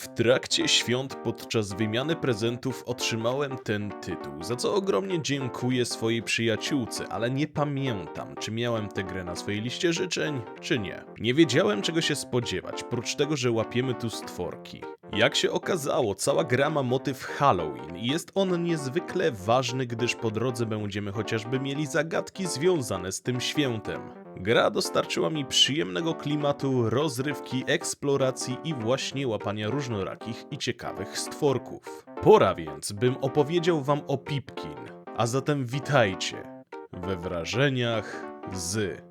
W trakcie świąt podczas wymiany prezentów otrzymałem ten tytuł, za co ogromnie dziękuję swojej przyjaciółce, ale nie pamiętam, czy miałem tę grę na swojej liście życzeń, czy nie. Nie wiedziałem, czego się spodziewać, prócz tego, że łapiemy tu stworki. Jak się okazało, cała gra ma motyw Halloween i jest on niezwykle ważny, gdyż po drodze będziemy chociażby mieli zagadki związane z tym świętem. Gra dostarczyła mi przyjemnego klimatu, rozrywki, eksploracji i właśnie łapania różnorakich i ciekawych stworków. Pora więc, bym opowiedział wam o Pipkin, a zatem witajcie we wrażeniach z...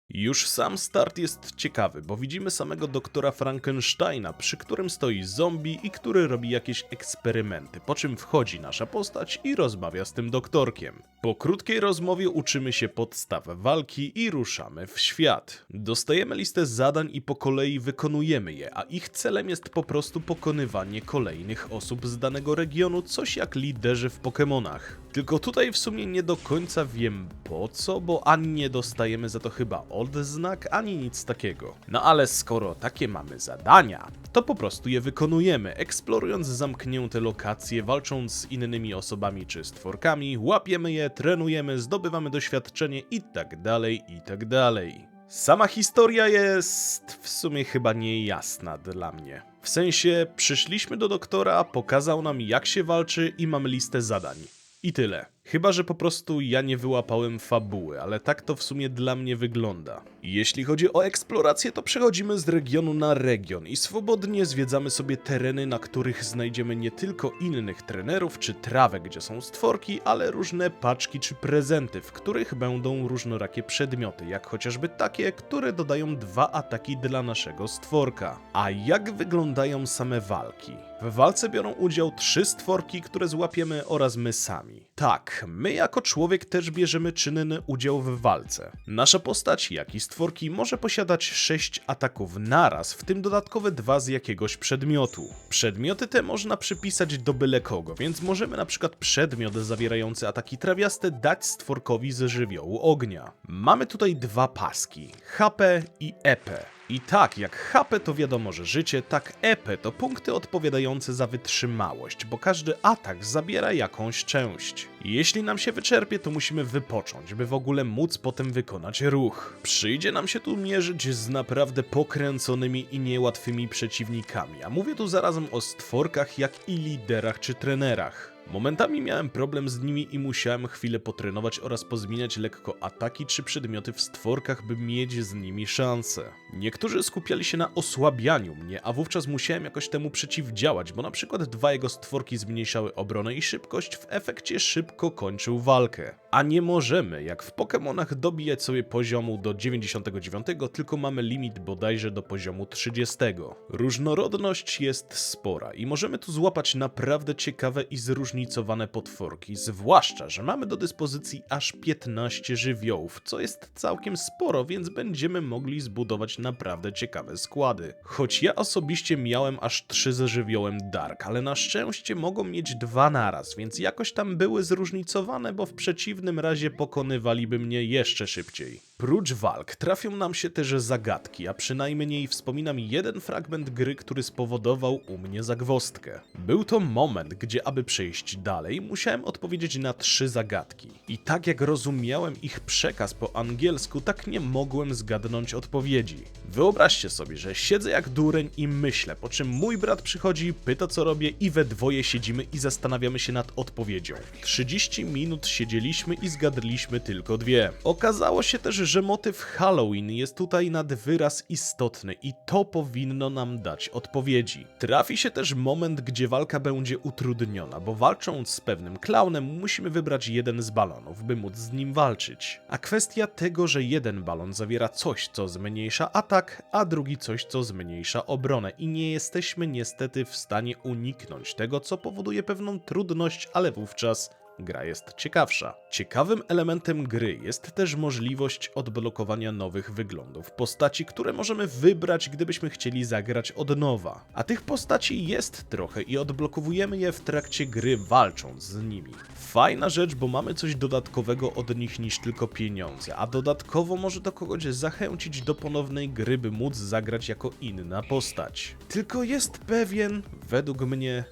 Już sam start jest ciekawy, bo widzimy samego doktora Frankensteina, przy którym stoi zombie i który robi jakieś eksperymenty, po czym wchodzi nasza postać i rozmawia z tym doktorkiem. Po krótkiej rozmowie uczymy się podstaw walki i ruszamy w świat. Dostajemy listę zadań i po kolei wykonujemy je, a ich celem jest po prostu pokonywanie kolejnych osób z danego regionu, coś jak liderzy w Pokemonach. Tylko tutaj w sumie nie do końca wiem po co, bo ani nie dostajemy za to chyba odznak, ani nic takiego. No ale skoro takie mamy zadania, to po prostu je wykonujemy, eksplorując zamknięte lokacje, walcząc z innymi osobami czy stworkami, łapiemy je, trenujemy, zdobywamy doświadczenie i tak dalej, i tak dalej. Sama historia jest w sumie chyba niejasna dla mnie. W sensie, przyszliśmy do doktora, pokazał nam jak się walczy i mamy listę zadań. I tyle. Chyba że po prostu ja nie wyłapałem fabuły, ale tak to w sumie dla mnie wygląda. Jeśli chodzi o eksplorację, to przechodzimy z regionu na region i swobodnie zwiedzamy sobie tereny, na których znajdziemy nie tylko innych trenerów czy trawę, gdzie są stworki, ale różne paczki czy prezenty, w których będą różnorakie przedmioty, jak chociażby takie, które dodają 2 ataki dla naszego stworka. A jak wyglądają same walki? W walce biorą udział 3 stworki, które złapiemy oraz my sami. Tak, my jako człowiek też bierzemy czynny udział w walce. Nasza postać, jak i stworki, może posiadać 6 ataków naraz, w tym dodatkowe 2 z jakiegoś przedmiotu. Przedmioty te można przypisać do byle kogo, więc możemy na przykład przedmiot zawierający ataki trawiaste dać stworkowi z żywiołu ognia. Mamy tutaj 2 paski, HP i EP. I tak, jak HP to wiadomo, że życie, tak EP to punkty odpowiadające za wytrzymałość, bo każdy atak zabiera jakąś część. Jeśli nam się wyczerpie, to musimy wypocząć, by w ogóle móc potem wykonać ruch. Przyjdzie nam się tu mierzyć z naprawdę pokręconymi i niełatwymi przeciwnikami, a mówię tu zarazem o stworkach, jak i liderach czy trenerach. Momentami miałem problem z nimi i musiałem chwilę potrenować oraz pozmieniać lekko ataki czy przedmioty w stworkach, by mieć z nimi szansę. Niektórzy skupiali się na osłabianiu mnie, a wówczas musiałem jakoś temu przeciwdziałać, bo na przykład 2 jego stworki zmniejszały obronę i szybkość, w efekcie szybko kończył walkę. A nie możemy, jak w Pokemonach, dobijać sobie poziomu do 99, tylko mamy limit bodajże do poziomu 30. Różnorodność jest spora i możemy tu złapać naprawdę ciekawe i zróżnicowane potworki, zwłaszcza, że mamy do dyspozycji aż 15 żywiołów, co jest całkiem sporo, więc będziemy mogli zbudować naprawdę ciekawe składy. Choć ja osobiście miałem aż 3 ze żywiołem Dark, ale na szczęście mogą mieć 2 naraz, więc jakoś tam były zróżnicowane, bo w przeciwnym razie pokonywaliby mnie jeszcze szybciej. Prócz walk trafią nam się też zagadki, a przynajmniej wspominam jeden fragment gry, który spowodował u mnie zagwozdkę. Był to moment, gdzie aby przejść dalej, musiałem odpowiedzieć na 3 zagadki. I tak jak rozumiałem ich przekaz po angielsku, tak nie mogłem zgadnąć odpowiedzi. Wyobraźcie sobie, że siedzę jak dureń i myślę, po czym mój brat przychodzi, pyta co robię i we dwoje siedzimy i zastanawiamy się nad odpowiedzią. 30 minut siedzieliśmy i zgadliśmy tylko 2. Okazało się też, że motyw Halloween jest tutaj nad wyraz istotny i to powinno nam dać odpowiedzi. Trafi się też moment, gdzie walka będzie utrudniona, bo walcząc z pewnym klaunem musimy wybrać jeden z balonów, by móc z nim walczyć. A kwestia tego, że jeden balon zawiera coś, co zmniejsza atak, a drugi coś, co zmniejsza obronę i nie jesteśmy niestety w stanie uniknąć tego, co powoduje pewną trudność, ale wówczas gra jest ciekawsza. Ciekawym elementem gry jest też możliwość odblokowania nowych wyglądów postaci, które możemy wybrać, gdybyśmy chcieli zagrać od nowa. A tych postaci jest trochę i odblokowujemy je w trakcie gry, walcząc z nimi. Fajna rzecz, bo mamy coś dodatkowego od nich niż tylko pieniądze, a dodatkowo może to kogoś zachęcić do ponownej gry, by móc zagrać jako inna postać. Tylko jest pewien, według mnie,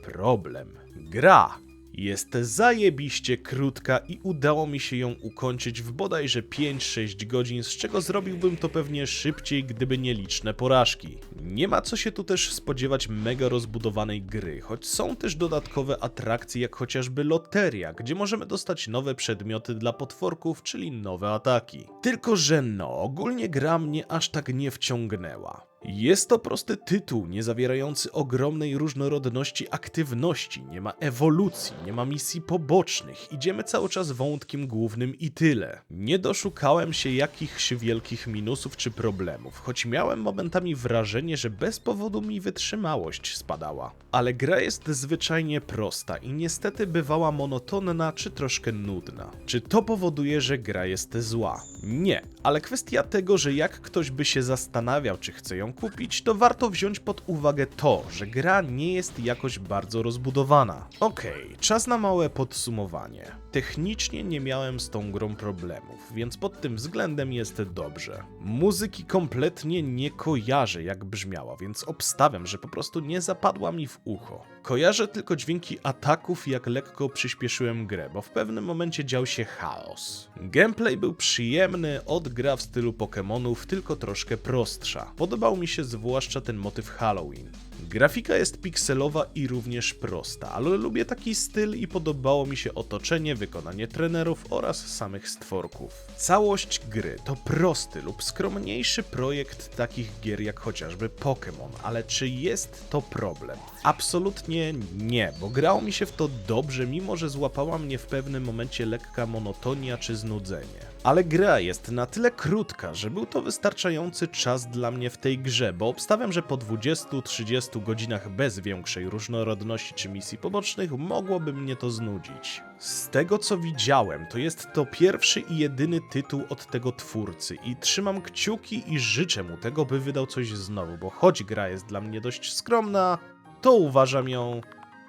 problem. Gra jest zajebiście krótka i udało mi się ją ukończyć w bodajże 5-6 godzin, z czego zrobiłbym to pewnie szybciej, gdyby nie liczne porażki. Nie ma co się tu też spodziewać mega rozbudowanej gry, choć są też dodatkowe atrakcje, jak chociażby loteria, gdzie możemy dostać nowe przedmioty dla potworków, czyli nowe ataki. Tylko że ogólnie gra mnie aż tak nie wciągnęła. Jest to prosty tytuł, nie zawierający ogromnej różnorodności aktywności, nie ma ewolucji, nie ma misji pobocznych, idziemy cały czas wątkiem głównym i tyle. Nie doszukałem się jakichś wielkich minusów czy problemów, choć miałem momentami wrażenie, że bez powodu mi wytrzymałość spadała. Ale gra jest zwyczajnie prosta i niestety bywała monotonna czy troszkę nudna. Czy to powoduje, że gra jest zła? Nie, ale kwestia tego, że jak ktoś by się zastanawiał, czy chce ją kupić, to warto wziąć pod uwagę to, że gra nie jest jakoś bardzo rozbudowana. Okej, czas na małe podsumowanie. Technicznie nie miałem z tą grą problemów, więc pod tym względem jest dobrze. Muzyki kompletnie nie kojarzę, jak brzmiała, więc obstawiam, że po prostu nie zapadła mi w ucho. Kojarzę tylko dźwięki ataków, jak lekko przyspieszyłem grę, bo w pewnym momencie dział się chaos. Gameplay był przyjemny, gra w stylu Pokémonów, tylko troszkę prostsza. Podobał mi się zwłaszcza ten motyw Halloween. Grafika jest pikselowa i również prosta, ale lubię taki styl i podobało mi się otoczenie, wykonanie trenerów oraz samych stworków. Całość gry to prosty lub skromniejszy projekt takich gier jak chociażby Pokémon, ale czy jest to problem? Absolutnie nie, bo grało mi się w to dobrze, mimo że złapała mnie w pewnym momencie lekka monotonia czy znudzenie. Ale gra jest na tyle krótka, że był to wystarczający czas dla mnie w tej grze, bo obstawiam, że po 20-30 godzinach bez większej różnorodności czy misji pobocznych mogłoby mnie to znudzić. Z tego co widziałem, to jest to pierwszy i jedyny tytuł od tego twórcy i trzymam kciuki i życzę mu tego, by wydał coś znowu, bo choć gra jest dla mnie dość skromna, to uważam ją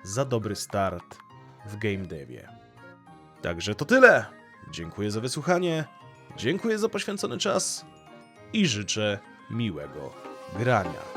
za dobry start w game devie. Także to tyle. Dziękuję za wysłuchanie, dziękuję za poświęcony czas i życzę miłego grania.